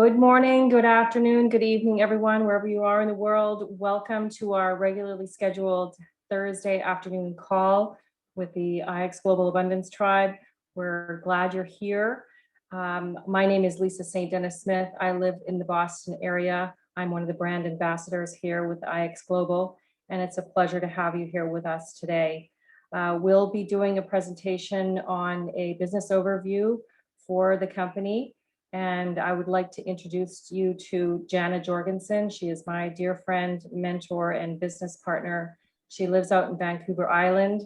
Good morning, good afternoon, good evening, everyone, wherever you are in the world. Welcome to our regularly scheduled Thursday afternoon call with the ixglobal Abundance Tribe. We're glad you're here. My name is Lisa St. Dennis Smith. I live in the Boston area. I'm one of the brand ambassadors here with ixglobal, and it's a pleasure to have you here with us today. We'll be doing a presentation on a business overview for the company. And I would like to introduce you to Jana Jorgensen. She is my dear friend, mentor, and business partner. She lives out in Vancouver Island,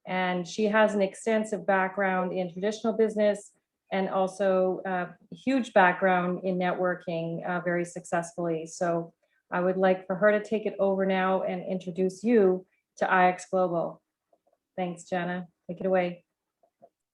and she has an extensive background in traditional business and also a huge background in networking very successfully. So I would like for her to take it over now and introduce you to ixglobal. Thanks, Jana. Take it away.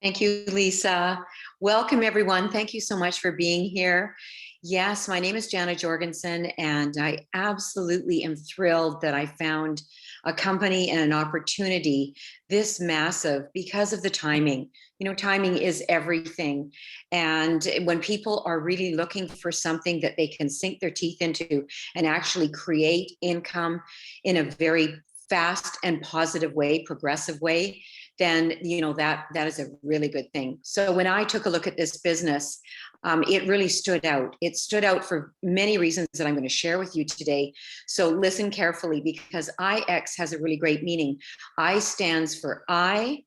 Thank you, Lisa. Welcome, everyone. Thank you so much for being here. Yes, my name is Jana Jorgensen, and I absolutely am thrilled that I found a company and an opportunity this massive because of the timing. You know, timing is everything. And when people are really looking for something that they can sink their teeth into and actually create income in a very fast and positive way, progressive way, then that is a really good thing. So when I took a look at this business, it really stood out. It stood out for many reasons that I'm going to share with you today. So listen carefully, because IX has a really great meaning. I stands for I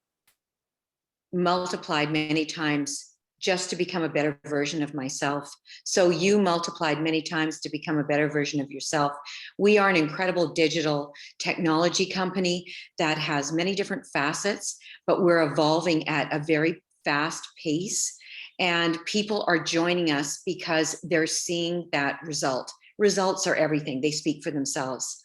multiplied many times just to become a better version of myself. So you multiplied many times to become a better version of yourself. We are an incredible digital technology company that has many different facets, but we're evolving at a very fast pace. And people are joining us because they're seeing that result. Results are everything. They speak for themselves.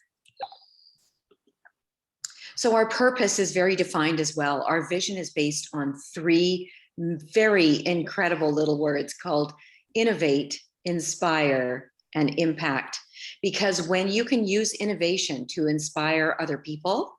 So our purpose is very defined as well. Our vision is based on three very incredible little words called innovate, inspire, and impact. Because when you can use innovation to inspire other people,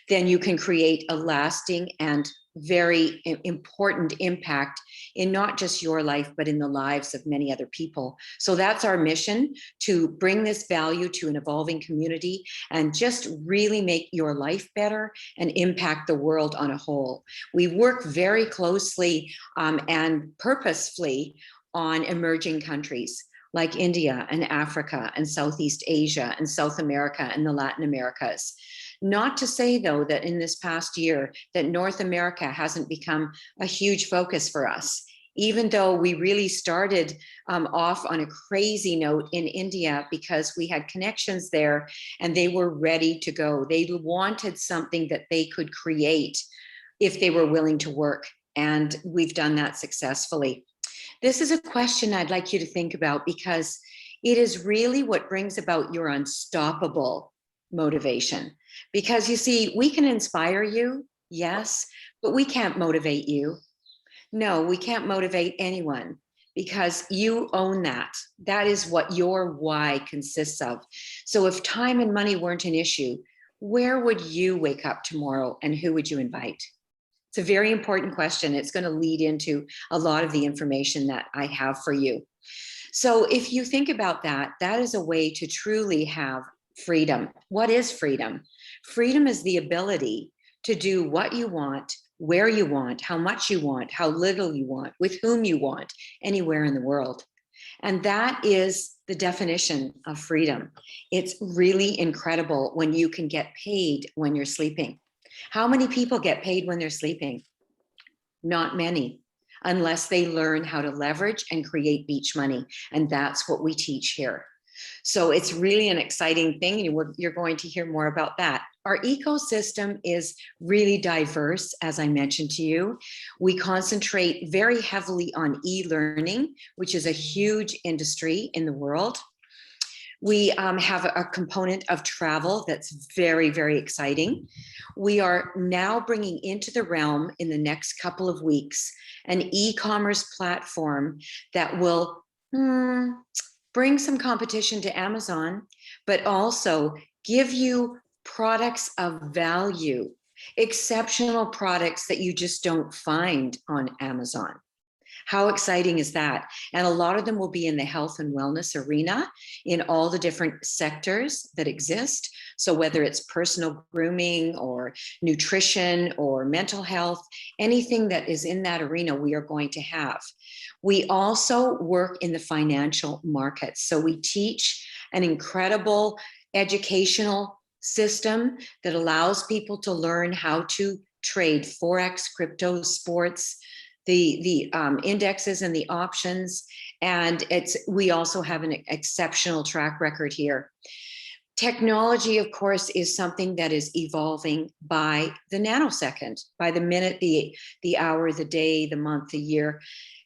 then you can create a lasting and very important impact in not just your life, but in the lives of many other people. So that's our mission, to bring this value to an evolving community and just really make your life better and impact the world on a whole. We work very closely and purposefully on emerging countries like India and Africa and Southeast Asia and South America and the Latin Americas. Not to say, though, that in this past year that North America hasn't become a huge focus for us, even though we really started off on a crazy note in India because we had connections there and they were ready to go. They wanted something that they could create if they were willing to work, and we've done that successfully. This is a question I'd like you to think about, because it is really what brings about your unstoppable motivation. Because you see, we can inspire you, yes, but we can't motivate you. No, we can't motivate anyone, because you own that. That is what your why consists of. So if time and money weren't an issue, where would you wake up tomorrow and who would you invite? It's a very important question. It's going to lead into a lot of the information that I have for you. So if you think about that, that is a way to truly have freedom. What is freedom? Freedom is the ability to do what you want, where you want, how much you want, how little you want, with whom you want, anywhere in the world. And that is the definition of freedom. It's really incredible when you can get paid when you're sleeping. How many people get paid when they're sleeping? Not many, unless they learn how to leverage and create beach money. And that's what we teach here. So it's really an exciting thing. You're going to hear more about that. Our ecosystem is really diverse, as I mentioned to you. We concentrate very heavily on e-learning, which is a huge industry in the world. We have a component of travel that's very, very exciting. We are now bringing into the realm in the next couple of weeks an e-commerce platform that will bring some competition to Amazon, but also give you products of value, exceptional products that you just don't find on Amazon. How exciting is that? And a lot of them will be in the health and wellness arena in all the different sectors that exist. So whether it's personal grooming or nutrition or mental health, anything that is in that arena, we are going to have. We also work in the financial markets. So we teach an incredible educational system that allows people to learn how to trade Forex, crypto, sports, the indexes and the options. And we also have an exceptional track record here. Technology, of course, is something that is evolving by the nanosecond, by the minute, the hour, the day, the month, the year.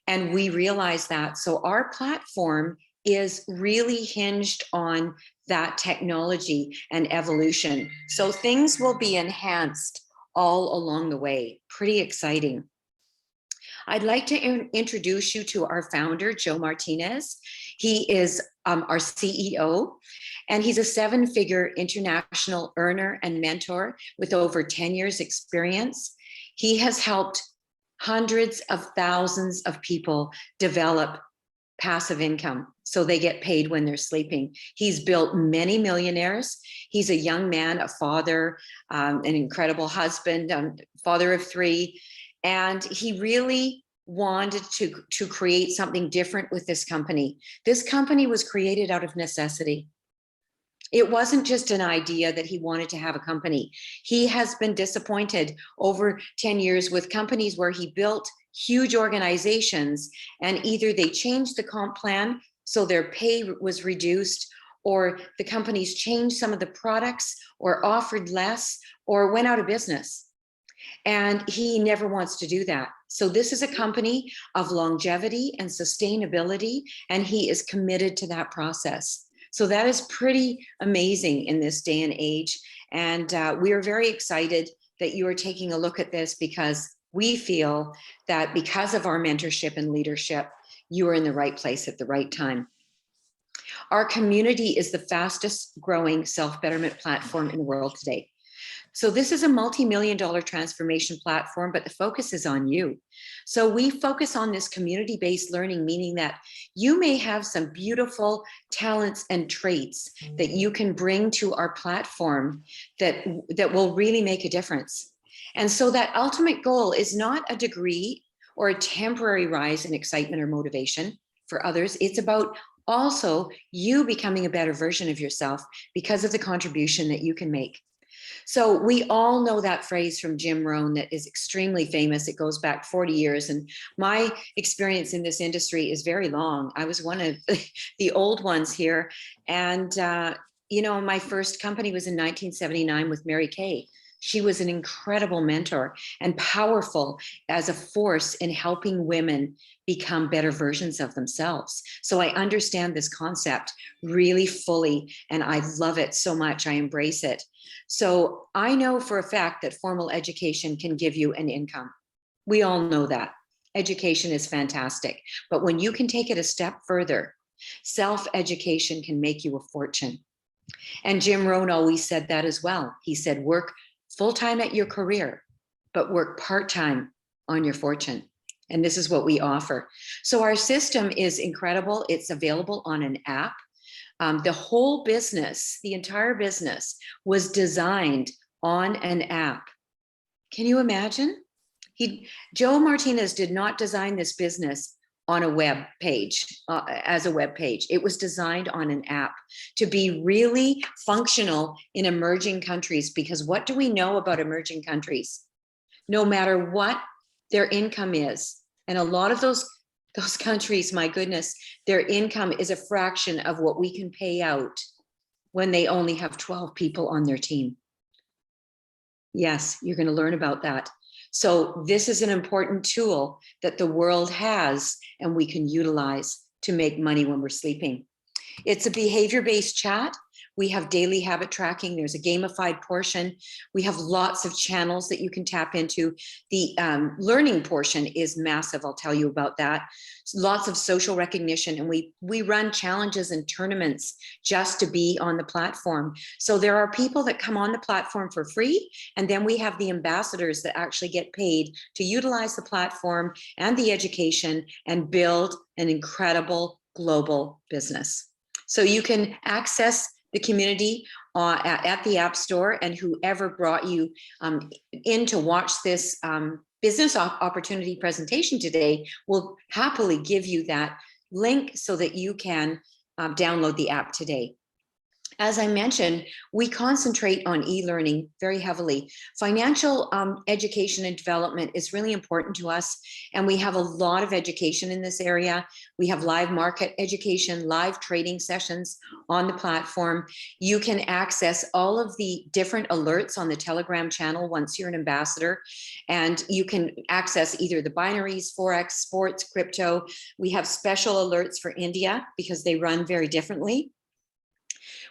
And we realize that. So our platform is really hinged on that technology and evolution. So things will be enhanced all along the way. Pretty exciting. I'd like to introduce you to our founder, Joe Martinez. He is our CEO, and he's a 7-figure international earner and mentor with over 10 years experience. He has helped hundreds of thousands of people develop passive income so they get paid when they're sleeping. He's built many millionaires. He's a young man, a father, an incredible husband, father of 3. And he really wanted to create something different with this company. This company was created out of necessity. It wasn't just an idea that he wanted to have a company. He has been disappointed over 10 years with companies where he built huge organizations, and either they changed the comp plan so their pay was reduced, or the companies changed some of the products or offered less or went out of business. And he never wants to do that. So this is a company of longevity and sustainability, and he is committed to that process. So that is pretty amazing in this day and age. And we are very excited that you are taking a look at this, because we feel that because of our mentorship and leadership, you are in the right place at the right time. Our community is the fastest growing self-betterment platform in the world today. So this is a multi-million-dollar transformation platform, but the focus is on you. So we focus on this community-based learning, meaning that you may have some beautiful talents and traits that you can bring to our platform that will really make a difference. And so that ultimate goal is not a degree or a temporary rise in excitement or motivation for others. It's about also you becoming a better version of yourself because of the contribution that you can make. So we all know that phrase from Jim Rohn that is extremely famous. It goes back 40 years. And my experience in this industry is very long. I was one of the old ones here. And, my first company was in 1979 with Mary Kay. She was an incredible mentor and powerful as a force in helping women become better versions of themselves. So I understand this concept really fully, and I love it so much. I embrace it. So I know for a fact that formal education can give you an income. We all know that. Education is fantastic. But when you can take it a step further, self-education can make you a fortune. And Jim Rohn always said that as well. He said, work full-time at your career, but work part-time on your fortune. And this is what we offer. So our system is incredible. It's available on an app. The whole business, the entire business was designed on an app. Can you imagine? Joe Martinez did not design this business on a web page, as a web page. It was designed on an app to be really functional in emerging countries, because what do we know about emerging countries? No matter what their income is, and a lot of those countries, my goodness, their income is a fraction of what we can pay out when they only have 12 people on their team. Yes, you're going to learn about that. So this is an important tool that the world has and we can utilize to make money when we're sleeping. It's a behavior-based chat We have daily habit tracking. There's a gamified portion. We have lots of channels that you can tap into. The learning portion is massive. I'll tell you about that. Lots of social recognition, and we run challenges and tournaments just to be on the platform. So there are people that come on the platform for free, and then we have the ambassadors that actually get paid to utilize the platform and the education and build an incredible global business. So you can access the community at the App Store, and whoever brought you in to watch this business opportunity presentation today will happily give you that link so that you can download the app today. As I mentioned, we concentrate on e-learning very heavily. Financial education and development is really important to us, and we have a lot of education in this area. We have live market education, live trading sessions on the platform. You can access all of the different alerts on the Telegram channel once you're an ambassador, and you can access either the binaries, Forex, sports, crypto. We have special alerts for India because they run very differently.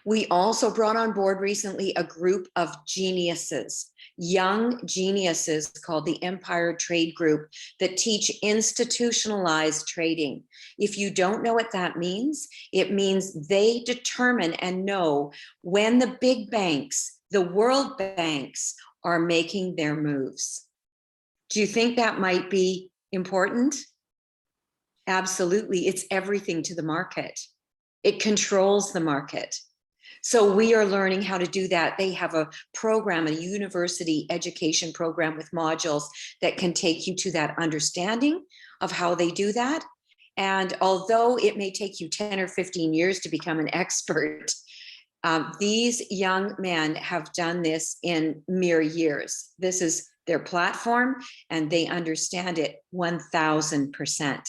We also brought on board recently a group of geniuses, young geniuses called the Empire Trade Group that teach institutionalized trading. If you don't know what that means, it means they determine and know when the big banks, the world banks, are making their moves. Do you think that might be important? Absolutely. It's everything to the market. It controls the market. So we are learning how to do that. They have a program, a university education program with modules that can take you to that understanding of how they do that. And although it may take you 10 or 15 years to become an expert, these young men have done this in mere years. This is their platform, and they understand it 1000%.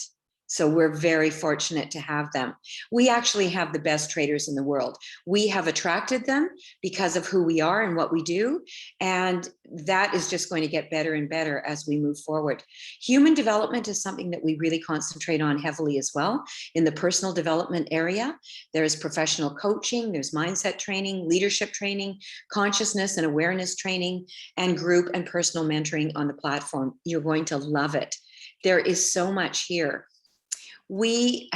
So we're very fortunate to have them. We actually have the best traders in the world. We have attracted them because of who we are and what we do. And that is just going to get better and better as we move forward. Human development is something that we really concentrate on heavily as well. In the personal development area, there's professional coaching, there's mindset training, leadership training, consciousness and awareness training, and group and personal mentoring on the platform. You're going to love it. There is so much here. We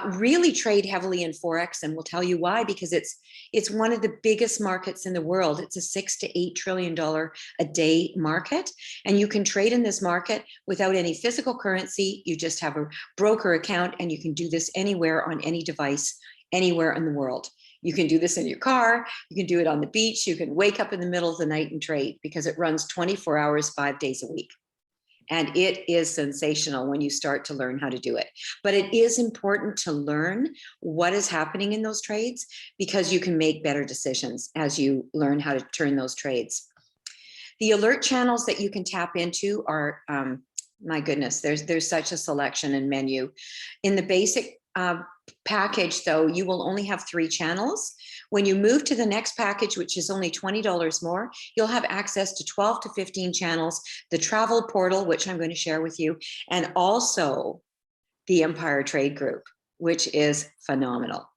really trade heavily in Forex, and we'll tell you why, because it's one of the biggest markets in the world. It's a $6 to $8 trillion a day market, and you can trade in this market without any physical currency. You just have a broker account, and you can do this anywhere on any device, anywhere in the world. You can do this in your car, you can do it on the beach, you can wake up in the middle of the night and trade, because it runs 24 hours, 5 days a week. And it is sensational when you start to learn how to do it. But it is important to learn what is happening in those trades, because you can make better decisions as you learn how to turn those trades. The alert channels that you can tap into are, my goodness, there's such a selection and menu. In the basic package, though, you will only have 3 channels. When you move to the next package, which is only $20 more, you'll have access to 12 to 15 channels, the travel portal, which I'm going to share with you, and also the Empire Trade Group, which is phenomenal.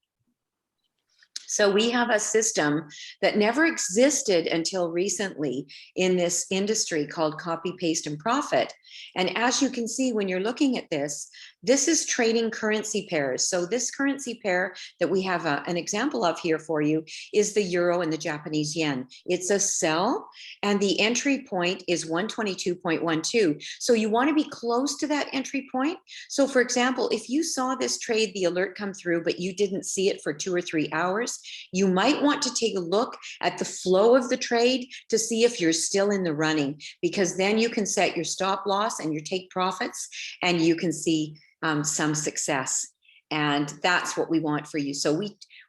So we have a system that never existed until recently in this industry called copy, paste, and profit. And as you can see, when you're looking at this, this is trading currency pairs. So this currency pair that we have an example of here for you is the euro and the Japanese yen. It's a sell, and the entry point is 122.12. So you want to be close to that entry point. So for example, if you saw this trade, the alert come through, but you didn't see it for 2 or 3 hours, you might want to take a look at the flow of the trade to see if you're still in the running, because then you can set your stop loss and your take profits, and you can see some success. And that's what we want for you. So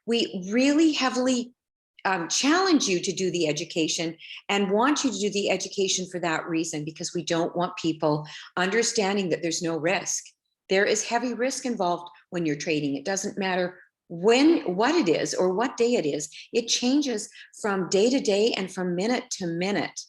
we really heavily challenge you to do the education, and want you to do the education for that reason, because we don't want people understanding that there's no risk. There is heavy risk involved when you're trading. It doesn't matter what it is or what day it is. It changes from day to day and from minute to minute.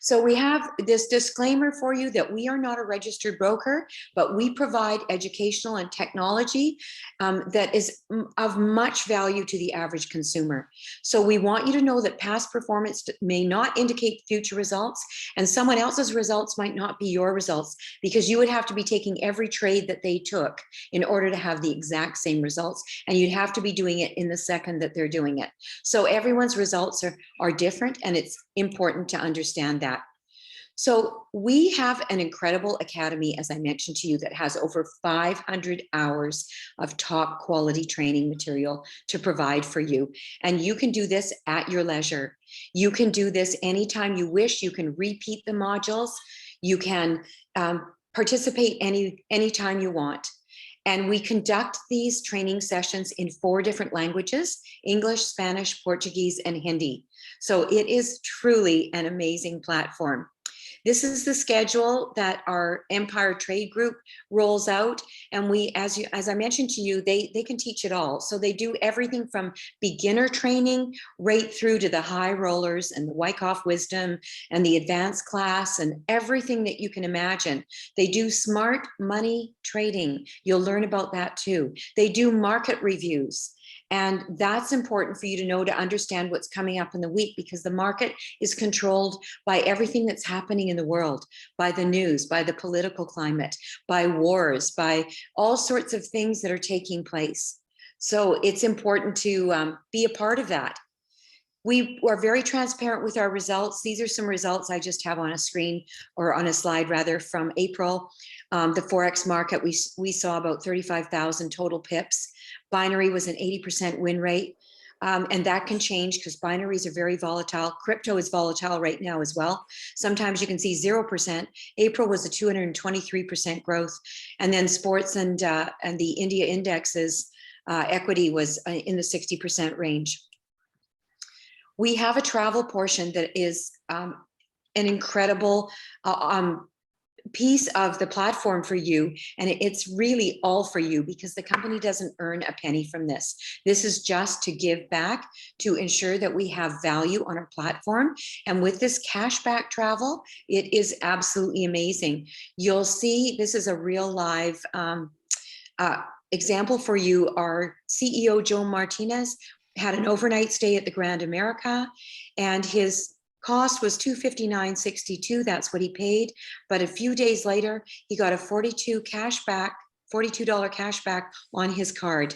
So we have this disclaimer for you that we are not a registered broker, but we provide educational and technology that is of much value to the average consumer. So we want you to know that past performance may not indicate future results, and someone else's results might not be your results, because you would have to be taking every trade that they took in order to have the exact same results, and you'd have to be doing it in the second that they're doing it. So everyone's results are different, and it's important to understand that. So we have an incredible academy, as I mentioned to you, that has over 500 hours of top quality training material to provide for you. And you can do this at your leisure. You can do this anytime you wish. You can repeat the modules. You can participate anytime you want. And we conduct these training sessions in 4 different languages: English, Spanish, Portuguese, and Hindi. So it is truly an amazing platform. This is the schedule that our Empire Trade Group rolls out. And we, as I mentioned to you, they can teach it all. So they do everything from beginner training right through to the high rollers and the Wyckoff Wisdom and the advanced class and everything that you can imagine. They do smart money trading. You'll learn about that too. They do market reviews. And that's important for you to know, to understand what's coming up in the week, because the market is controlled by everything that's happening in the world, by the news, by the political climate, by wars, by all sorts of things that are taking place. So it's important to be a part of that. We are very transparent with our results. These are some results I just have on a screen, or on a slide rather, from April. The Forex market, we saw about 35,000 total pips. Binary was an 80% win rate. And that can change because binaries are very volatile. Crypto is volatile right now as well. Sometimes you can see 0%. April was a 223% growth. And then sports and the India indexes, equity was in the 60% range. We have a travel portion that is an incredible piece of the platform for you. And it's really all for you, because the company doesn't earn a penny from this. This is just to give back, to ensure that we have value on our platform. And with this cashback travel, it is absolutely amazing. You'll see, this is a real live example for you. Our CEO, Joe Martinez, had an overnight stay at the Grand America, and his cost was $259.62. That's what he paid. But a few days later, he got a $42 cashback on his card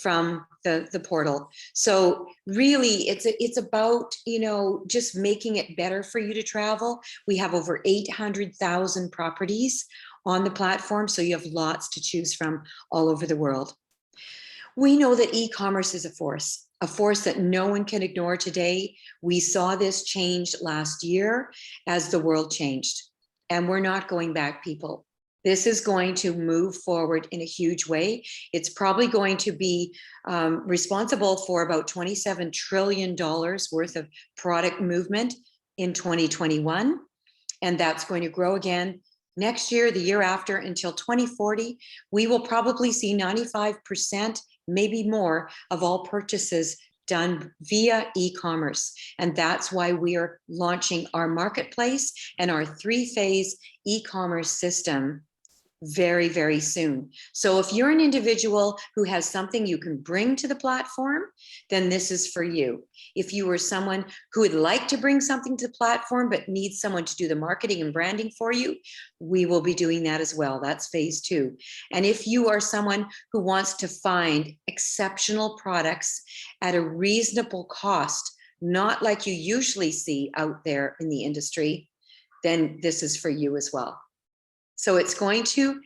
from the portal. So really, it's about, you know, just making it better for you to travel. We have over 800,000 properties on the platform, so you have lots to choose from all over the world. We know that e-commerce is a force that no one can ignore today. We saw this change last year as the world changed, and we're not going back, people. This is going to move forward in a huge way. It's probably going to be responsible for about $27 trillion worth of product movement in 2021. And that's going to grow again next year, the year after, until 2040. We will probably see 95%, maybe more, of all purchases done via e-commerce. And that's why we are launching our marketplace and our 3-phase e-commerce system very, very soon. So if you're an individual who has something you can bring to the platform, then this is for you. If you are someone who would like to bring something to the platform but needs someone to do the marketing and branding for you, we will be doing that as well. That's phase 2. And if you are someone who wants to find exceptional products at a reasonable cost, not like you usually see out there in the industry, then this is for you as well. So it's going to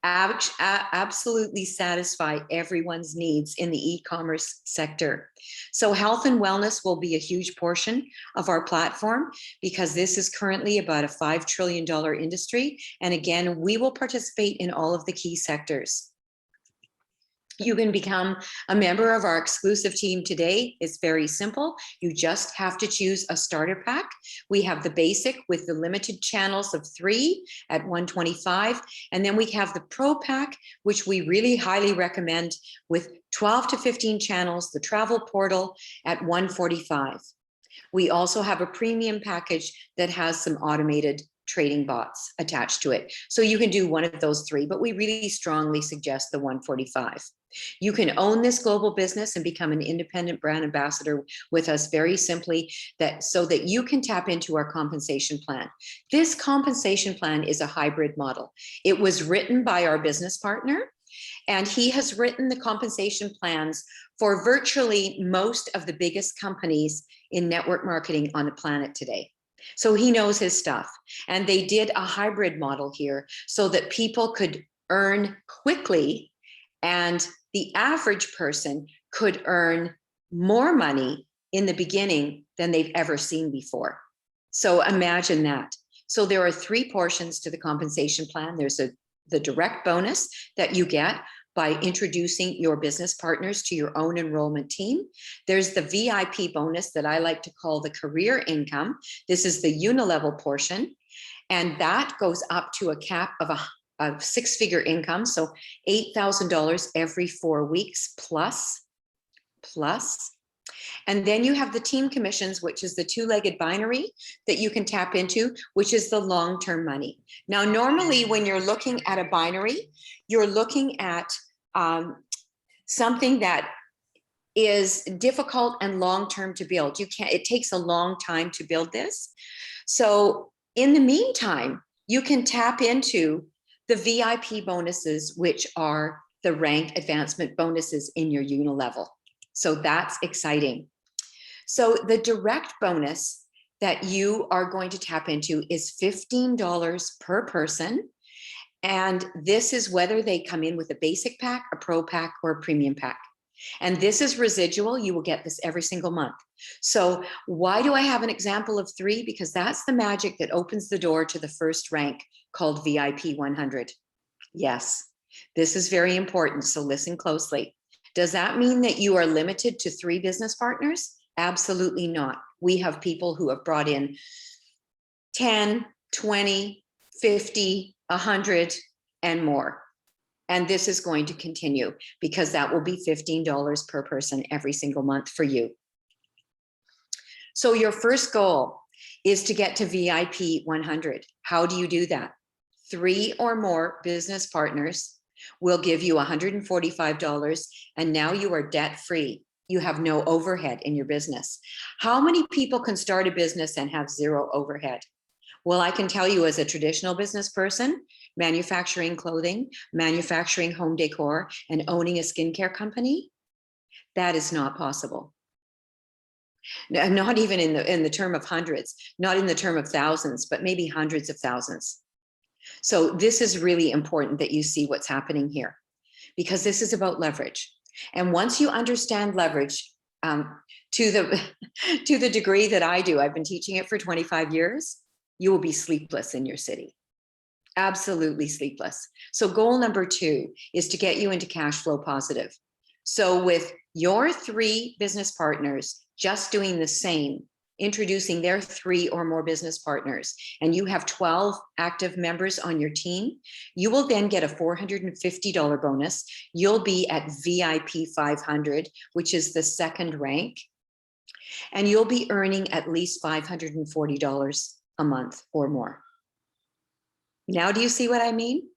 absolutely satisfy everyone's needs in the e-commerce sector. So health and wellness will be a huge portion of our platform, because this is currently about a $5 trillion industry. And again, we will participate in all of the key sectors. You can become a member of our exclusive team today. It's very simple. You just have to choose a starter pack. We have the basic with the limited channels of 3 at $125. And then we have the pro pack, which we really highly recommend, with 12 to 15 channels, the travel portal at $145. We also have a premium package that has some automated trading bots attached to it. So you can do one of those three, but we really strongly suggest the 145. You can own this global business and become an independent brand ambassador with us very simply, so that you can tap into our compensation plan. This compensation plan is a hybrid model. It was written by our business partner, and he has written the compensation plans for virtually most of the biggest companies in network marketing on the planet today. So he knows his stuff. And they did a hybrid model here so that people could earn quickly, and the average person could earn more money in the beginning than they've ever seen before. So imagine that. So there are three portions to the compensation plan. There's the direct bonus that you get by introducing your business partners to your own enrollment team. There's the VIP bonus that I like to call the career income. This is the unilevel portion, and that goes up to a cap of a six-figure income, so $8,000 every 4 weeks plus. And then you have the team commissions, which is the two-legged binary that you can tap into, which is the long-term money. Now, normally when you're looking at a binary, you're looking at something that is difficult and long-term to build. It takes a long time to build this. So in the meantime, you can tap into the VIP bonuses, which are the rank advancement bonuses in your unilevel. So that's exciting. So the direct bonus that you are going to tap into is $15 per person. And this is whether they come in with a basic pack, a pro pack, or a premium pack. And this is residual. You will get this every single month. So why do I have an example of 3? Because that's the magic that opens the door to the first rank, called VIP 100. Yes, this is very important. So listen closely. Does that mean that you are limited to 3 business partners? Absolutely not. We have people who have brought in 10, 20, 50, 100 and more. And this is going to continue because that will be $15 per person every single month for you. So your first goal is to get to VIP 100. How do you do that? 3 or more business partners will give you $145, and now you are debt-free. You have no overhead in your business. How many people can start a business and have 0 overhead? Well, I can tell you, as a traditional business person, manufacturing clothing, manufacturing home decor, and owning a skincare company, that is not possible. Not even in the term of hundreds, not in the term of thousands, but maybe hundreds of thousands. So this is really important that you see what's happening here, because this is about leverage. And once you understand leverage to the degree that I do, I've been teaching it for 25 years, you will be sleepless in your city. Absolutely sleepless. So goal number 2 is to get you into cash flow positive. So with your 3 business partners just doing the same, introducing their 3 or more business partners, and you have 12 active members on your team, you will then get a $450 bonus. You'll be at VIP 500, which is the second rank, and you'll be earning at least $540 a month or more. Now, do you see what I mean?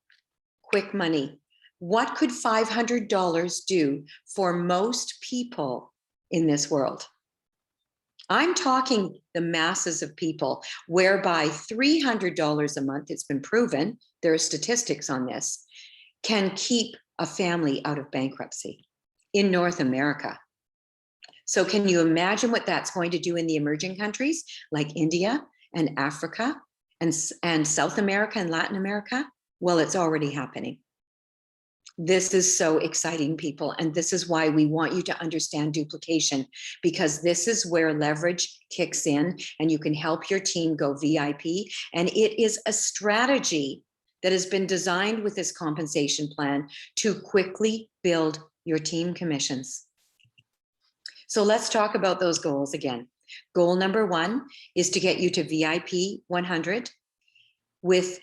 Quick money. What could $500 do for most people in this world? I'm talking the masses of people, whereby $300 a month, it's been proven, there are statistics on this, can keep a family out of bankruptcy in North America. So can you imagine what that's going to do in the emerging countries like India and Africa and South America and Latin America? Well, it's already happening. This is so exciting, people. And this is why we want you to understand duplication, because this is where leverage kicks in and you can help your team go VIP. And it is a strategy that has been designed with this compensation plan to quickly build your team commissions. So let's talk about those goals again. Goal number 1 is to get you to VIP 100 with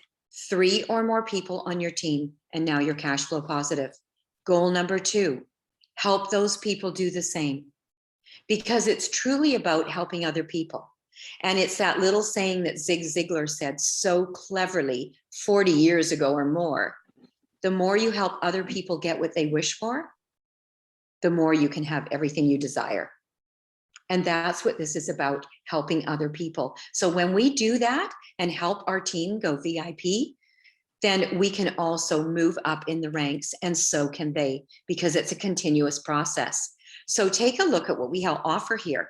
3 or more people on your team, and now you're cash flow positive. Goal number 2, help those people do the same. because it's truly about helping other people. And it's that little saying that Zig Ziglar said so cleverly 40 years ago or more. The more you help other people get what they wish for, the more you can have everything you desire. And that's what this is about, helping other people. So when we do that and help our team go VIP, then we can also move up in the ranks, and so can they, because it's a continuous process. So take a look at what we offer here.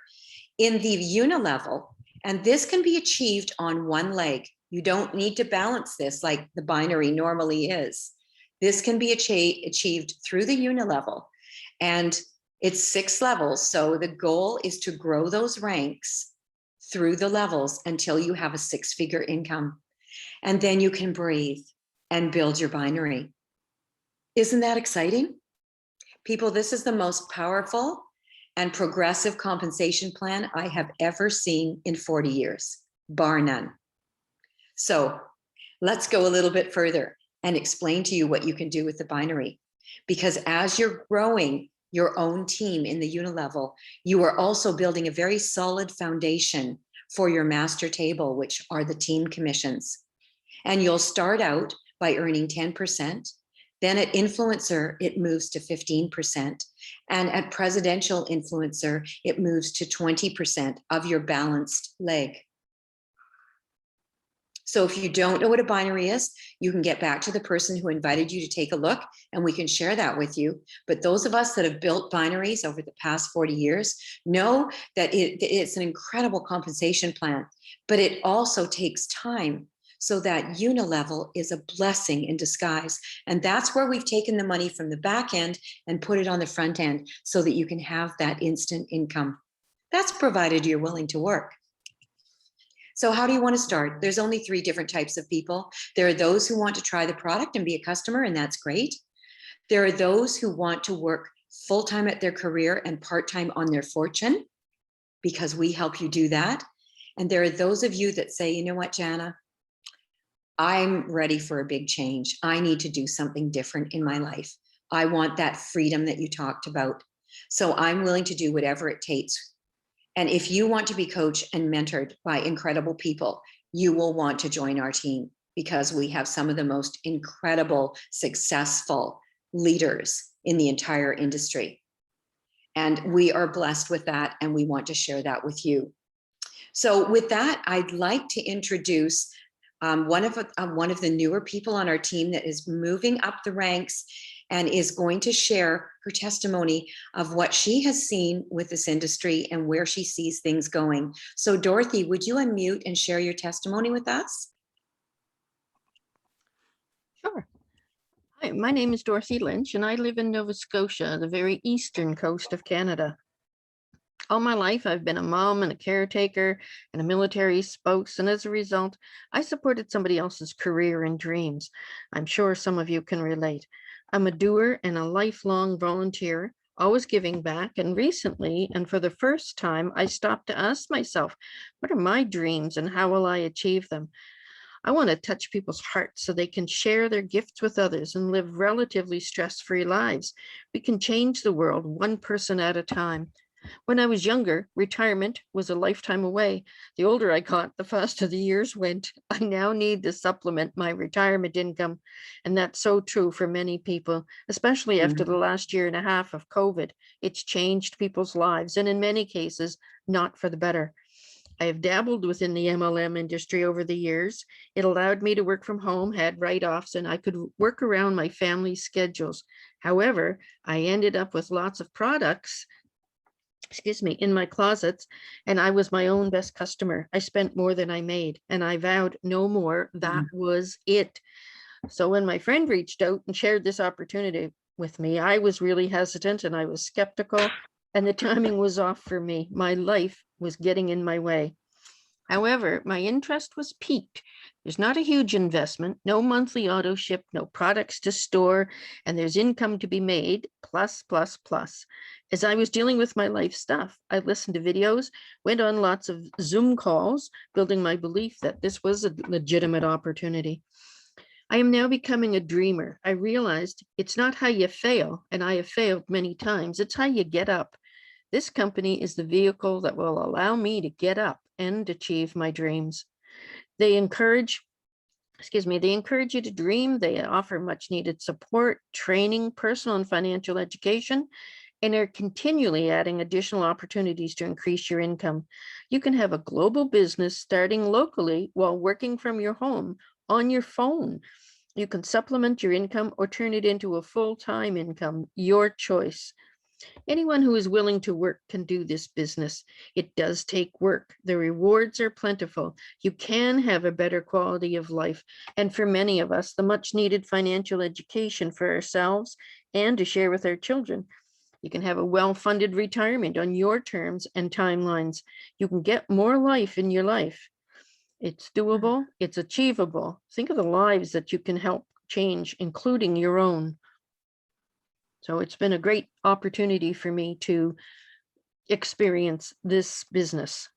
In the unilevel, and this can be achieved on one leg. You don't need to balance this like the binary normally is. This can be achieved through the unilevel, and it's 6 levels. So the goal is to grow those ranks through the levels until you have a 6-figure income. And then you can breathe and build your binary. Isn't that exciting? People, this is the most powerful and progressive compensation plan I have ever seen in 40 years, bar none. So let's go a little bit further and explain to you what you can do with the binary. Because as you're growing your own team in the unilevel, you are also building a very solid foundation for your master table, which are the team commissions. And you'll start out by earning 10%. Then at influencer, it moves to 15%. And at presidential influencer, it moves to 20% of your balanced leg. So if you don't know what a binary is, you can get back to the person who invited you to take a look, and we can share that with you. But those of us that have built binaries over the past 40 years know that it's an incredible compensation plan, but it also takes time. So that unilevel is a blessing in disguise. And that's where we've taken the money from the back end and put it on the front end so that you can have that instant income. That's provided you're willing to work. So how do you want to start? There's only 3 different types of people. There are those who want to try the product and be a customer, and that's great. There are those who want to work full-time at their career and part-time on their fortune, because we help you do that. And there are those of you that say, you know what, Jana, I'm ready for a big change. I need to do something different in my life. I want that freedom that you talked about. So I'm willing to do whatever it takes. And if you want to be coached and mentored by incredible people, you will want to join our team, because we have some of the most incredible, successful leaders in the entire industry. And we are blessed with that, and we want to share that with you. So with that, I'd like to introduce one of the newer people on our team that is moving up the ranks and is going to share her testimony of what she has seen with this industry and where she sees things going. So Dorothy, would you unmute and share your testimony with us? Sure. Hi, my name is Dorothy Lynch, and I live in Nova Scotia, the very eastern coast of Canada. All my life, I've been a mom and a caretaker and a military spouse, and as a result, I supported somebody else's career and dreams. I'm sure some of you can relate. I'm a doer and a lifelong volunteer, always giving back, and recently, and for the first time, I stopped to ask myself, what are my dreams and how will I achieve them? I want to touch people's hearts so they can share their gifts with others and live relatively stress-free lives. We can change the world one person at a time. When I was younger, retirement was a lifetime away. The older I got, the faster the years went. I now need to supplement my retirement income. And that's so true for many people, especially after the last year and a half of COVID. It's changed people's lives, and in many cases, not for the better. I have dabbled within the MLM industry over the years. It allowed me to work from home, had write-offs, and I could work around my family's schedules. However, I ended up with lots of products in my closets, and I was my own best customer. I spent more than I made, and I vowed no more. That was it. So when my friend reached out and shared this opportunity with me, I was really hesitant and I was skeptical, and the timing was off for me. My life was getting in my way. However, my interest was piqued. There's not a huge investment, no monthly auto ship, no products to store, and there's income to be made, plus, plus, plus. As I was dealing with my life stuff, I listened to videos, went on lots of Zoom calls, building my belief that this was a legitimate opportunity. I am now becoming a dreamer. I realized it's not how you fail, and I have failed many times. It's how you get up. This company is the vehicle that will allow me to get up and achieve my dreams. They encourage you to dream. They offer much needed support, training, personal and financial education, and are continually adding additional opportunities to increase your income. You can have a global business starting locally while working from your home on your phone. You can supplement your income or turn it into a full-time income, your choice. Anyone who is willing to work can do this business. It does take work. The rewards are plentiful. You can have a better quality of life. And for many of us, the much needed financial education for ourselves and to share with our children. You can have a well-funded retirement on your terms and timelines. You can get more life in your life. It's doable, it's achievable. Think of the lives that you can help change, including your own. So it's been a great opportunity for me to experience this business.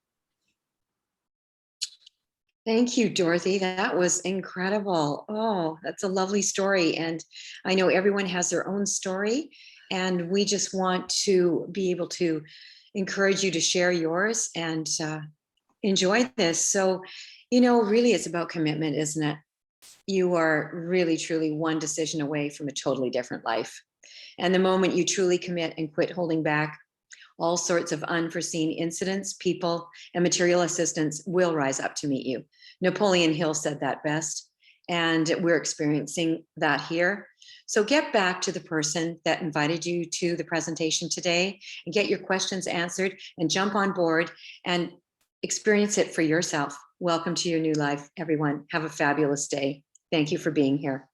Thank you, Dorothy. That was incredible. Oh, that's a lovely story. And I know everyone has their own story, and we just want to be able to encourage you to share yours and enjoy this. So, really it's about commitment, isn't it? You are really, truly one decision away from a totally different life. And the moment you truly commit and quit holding back, all sorts of unforeseen incidents, people, and material assistance will rise up to meet you. Napoleon Hill said that best, and we're experiencing that here. So get back to the person that invited you to the presentation today and get your questions answered and jump on board and experience it for yourself. Welcome to your new life, everyone. Have a fabulous day. Thank you for being here.